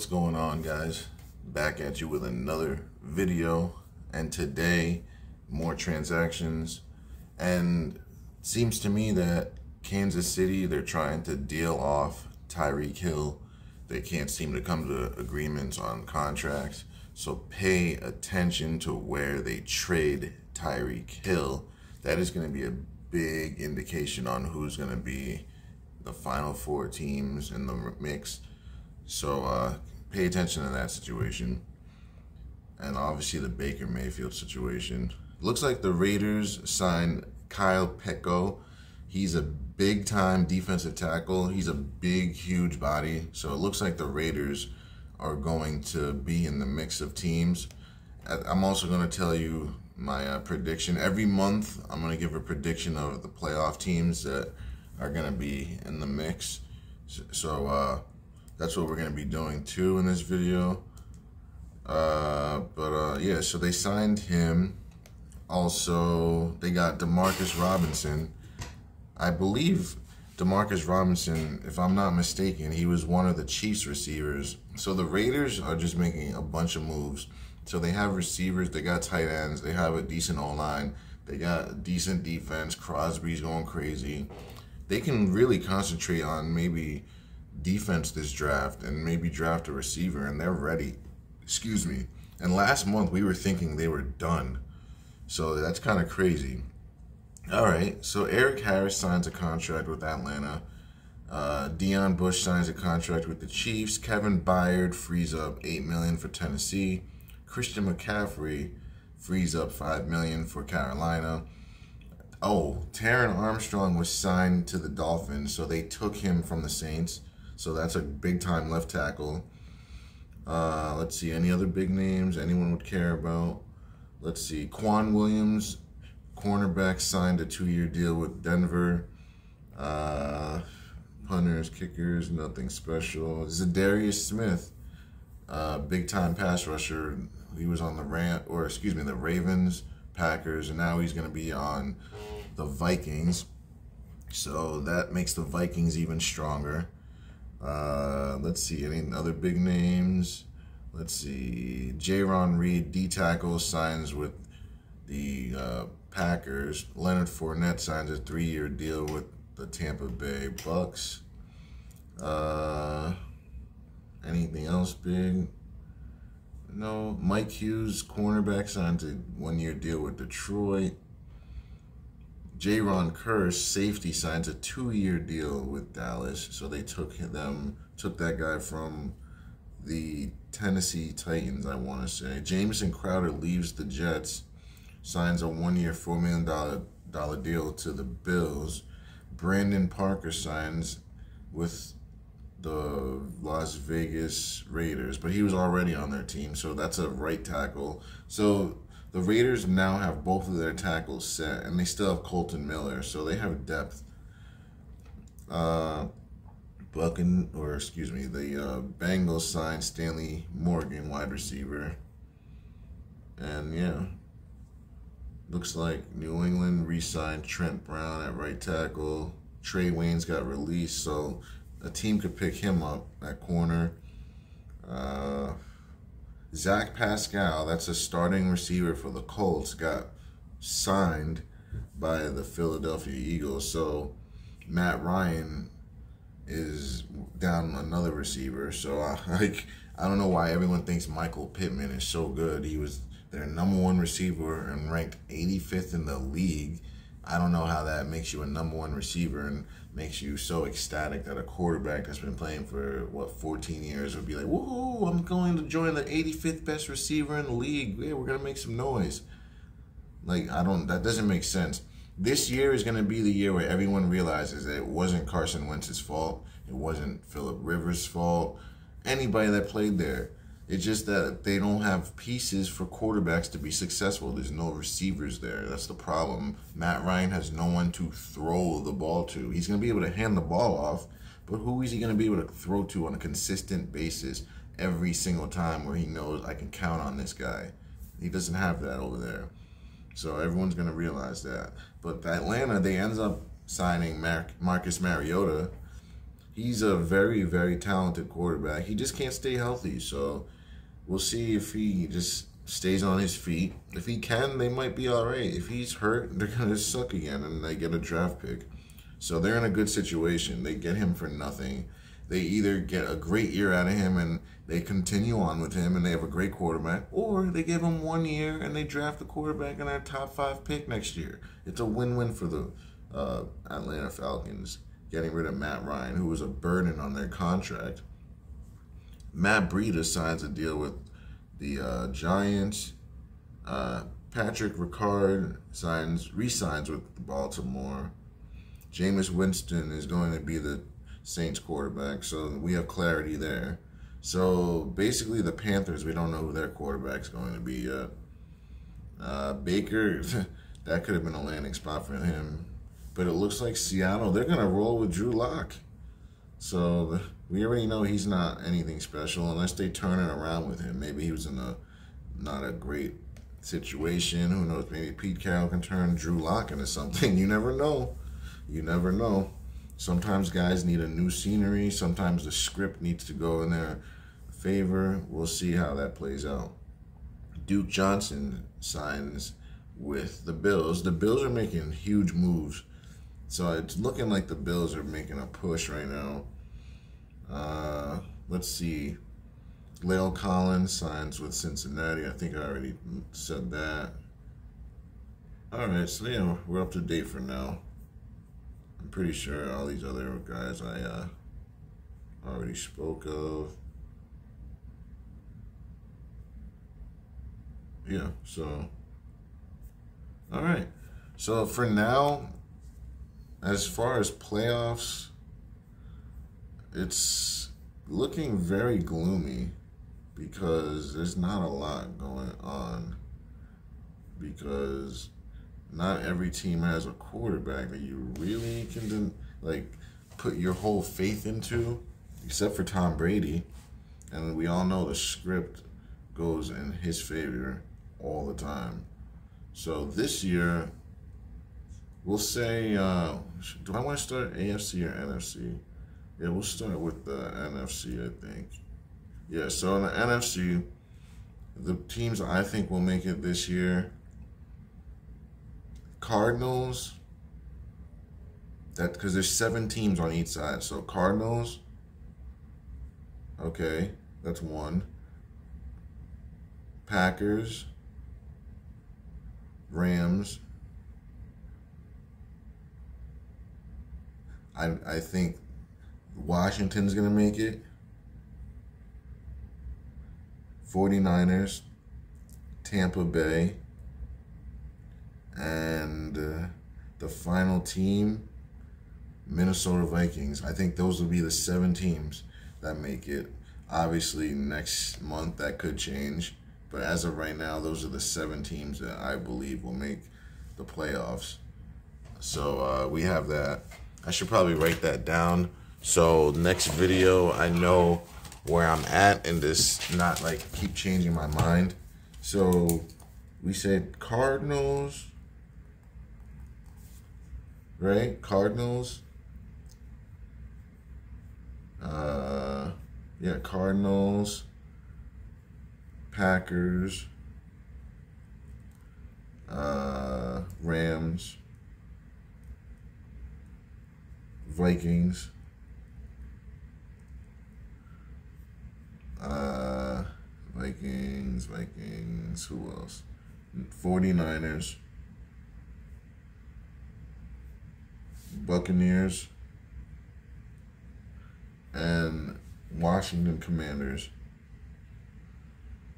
going on, guys? Back at you with another video, and today more transactions. And it seems to me that Kansas City, they're trying to deal off Tyreek Hill. They can't seem to come to agreements on contracts, so pay attention to where they trade Tyreek Hill. That is going to be a big indication on who's going to be the final four teams in the mix. So pay attention to that situation. And obviously the Baker Mayfield situation. Looks like the Raiders signed Kyle Peko. He's a big time defensive tackle. He's a big, huge body. So it looks like the Raiders are going to be in the mix of teams. I'm also going to tell you my prediction. Every month I'm going to give a prediction of the playoff teams that are going to be in the mix. So that's what we're going to be doing too in this video. Yeah, so they signed him. Also, they got Demarcus Robinson. I believe Demarcus Robinson, if I'm not mistaken, he was one of the Chiefs receivers. So the Raiders are just making a bunch of moves. So they have receivers, they got tight ends, they have a decent O-line, they got a decent defense, Crosby's going crazy. They can really concentrate on maybe defense this draft and maybe draft a receiver, and they're ready. Excuse me. And last month we were thinking they were done. So that's kind of crazy. All right, so Eric Harris signs a contract with Atlanta. Deion Bush signs a contract with the Chiefs. Kevin Byard frees up $8 million for Tennessee. Christian McCaffrey frees up $5 million for Carolina. Oh, Taron Armstrong was signed to the Dolphins, so they took him from the Saints. So that's a big-time left tackle. Let's see, any other big names anyone would care about? Let's see, Quan Williams, cornerback, signed a 2-year deal with Denver. Punters, kickers, nothing special. Zadarius Smith, big-time pass rusher. He was on the Ravens, Packers, and now he's going to be on the Vikings. So that makes the Vikings even stronger. Let's see, any other big names? Let's see, Jaron Reed, D-tackle, signs with the Packers. Leonard Fournette signs a 3-year deal with the Tampa Bay Bucks. Anything else big? No. Mike Hughes, cornerback, signed a 1-year deal with Detroit. Jaron Kearse, safety, signs a 2-year deal with Dallas. So they took that guy from the Tennessee Titans, I want to say. Jamison Crowder leaves the Jets, signs a 1-year, $4 million deal to the Bills. Brandon Parker signs with the Las Vegas Raiders, but he was already on their team, so that's a right tackle. So the Raiders now have both of their tackles set, and they still have Colton Miller, so they have depth. The Bengals signed Stanley Morgan, wide receiver. And yeah, looks like New England re-signed Trent Brown at right tackle. Trey Waynes got released, so a team could pick him up at corner. Zach Pascal, that's a starting receiver for the Colts, got signed by the Philadelphia Eagles. So Matt Ryan is down another receiver. So I don't know why everyone thinks Michael Pittman is so good. He was their #1 receiver and ranked 85th in the league. I don't know how that makes you a #1 receiver and makes you so ecstatic that a quarterback that's been playing for, 14 years would be like, woohoo, I'm going to join the 85th best receiver in the league. Yeah, we're going to make some noise. Like, that doesn't make sense. This year is going to be the year where everyone realizes that it wasn't Carson Wentz's fault. It wasn't Phillip Rivers' fault. Anybody that played there. It's just that they don't have pieces for quarterbacks to be successful. There's no receivers there. That's the problem. Matt Ryan has no one to throw the ball to. He's going to be able to hand the ball off, but who is he going to be able to throw to on a consistent basis every single time where he knows I can count on this guy? He doesn't have that over there. So everyone's going to realize that. But Atlanta, they ends up signing Marcus Mariota. he's a very, very talented quarterback. He just can't stay healthy. So we'll see if he just stays on his feet. If he can, they might be all right. If he's hurt, they're going to suck again, and they get a draft pick. So they're in a good situation. They get him for nothing. They either get a great year out of him and they continue on with him and they have a great quarterback, or they give him 1 year and they draft the quarterback in their top 5 pick next year. It's a win-win for the Atlanta Falcons, getting rid of Matt Ryan, who was a burden on their contract. Matt Breida signs a deal with the Giants. Patrick Ricard re-signs with Baltimore. Jameis Winston is going to be the Saints quarterback, so we have clarity there. So basically the Panthers, we don't know who their quarterback's going to be yet. Baker, that could have been a landing spot for him. But it looks like Seattle, they're going to roll with Drew Lock. So we already know he's not anything special unless they turn it around with him. Maybe he was in not a great situation. Who knows? Maybe Pete Carroll can turn Drew Lock into something. You never know. You never know. Sometimes guys need a new scenery. Sometimes the script needs to go in their favor. We'll see how that plays out. Duke Johnson signs with the Bills. The Bills are making huge moves. So it's looking like the Bills are making a push right now. Let's see. La'el Collins signs with Cincinnati. I think I already said that. All right, so yeah, we're up to date for now. I'm pretty sure all these other guys I already spoke of. Yeah, so. All right. So for now, as far as playoffs, it's looking very gloomy because there's not a lot going on, because not every team has a quarterback that you really can put your whole faith into, except for Tom Brady. And we all know the script goes in his favor all the time. So this year, we'll say, do I want to start AFC or NFC? Yeah, we'll start with the NFC, I think. Yeah, so in the NFC, the teams I think will make it this year: Cardinals, because there's 7 teams on each side. So Cardinals, okay, that's 1. Packers, Rams. I think Washington's going to make it. 49ers, Tampa Bay, and the final team, Minnesota Vikings. I think those will be the 7 teams that make it. Obviously, next month that could change. But as of right now, those are the 7 teams that I believe will make the playoffs. So we have that. I should probably write that down, so next video I know where I'm at and this not keep changing my mind. So we said Cardinals, right? Cardinals. Yeah, Cardinals, Packers, Rams, Vikings, Vikings, who else? 49ers, Buccaneers, and Washington Commanders.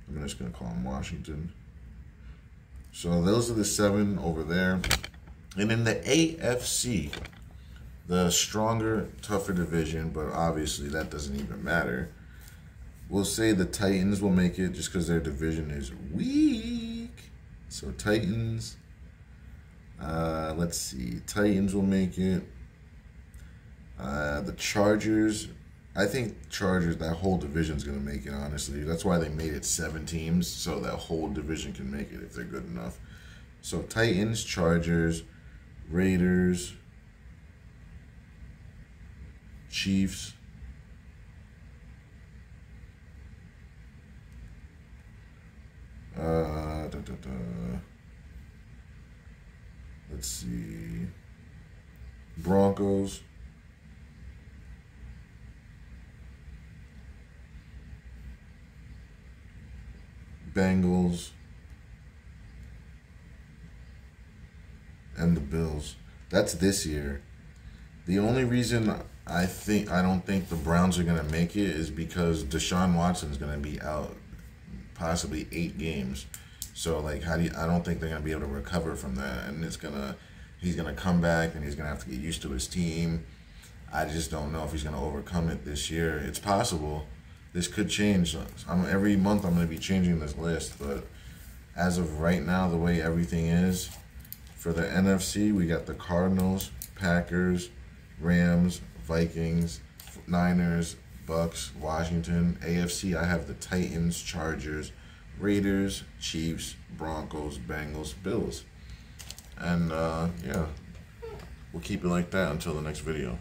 I'm just going to call them Washington. So those are the 7 over there. And in the AFC, the stronger, tougher division, but obviously that doesn't even matter. We'll say the Titans will make it just because their division is weak. So Titans, let's see. Titans will make it. The Chargers, I think Chargers, that whole division is going to make it, honestly. That's why they made it 7 teams, so that whole division can make it if they're good enough. So Titans, Chargers, Raiders, Chiefs. Let's see. Broncos. Bengals. And the Bills. That's this year. The only reason I don't think the Browns are gonna make it is because Deshaun Watson's gonna be out possibly 8 games. So like, I don't think they're gonna be able to recover from that, and he's gonna come back and he's gonna have to get used to his team. I just don't know if he's gonna overcome it this year. It's possible. This could change. Every month I'm gonna be changing this list, but as of right now, the way everything is, for the NFC, we got the Cardinals, Packers, Rams, Vikings, Niners, Bucks, Washington. AFC, I have the Titans, Chargers, Raiders, Chiefs, Broncos, Bengals, Bills. And yeah, we'll keep it like that until the next video.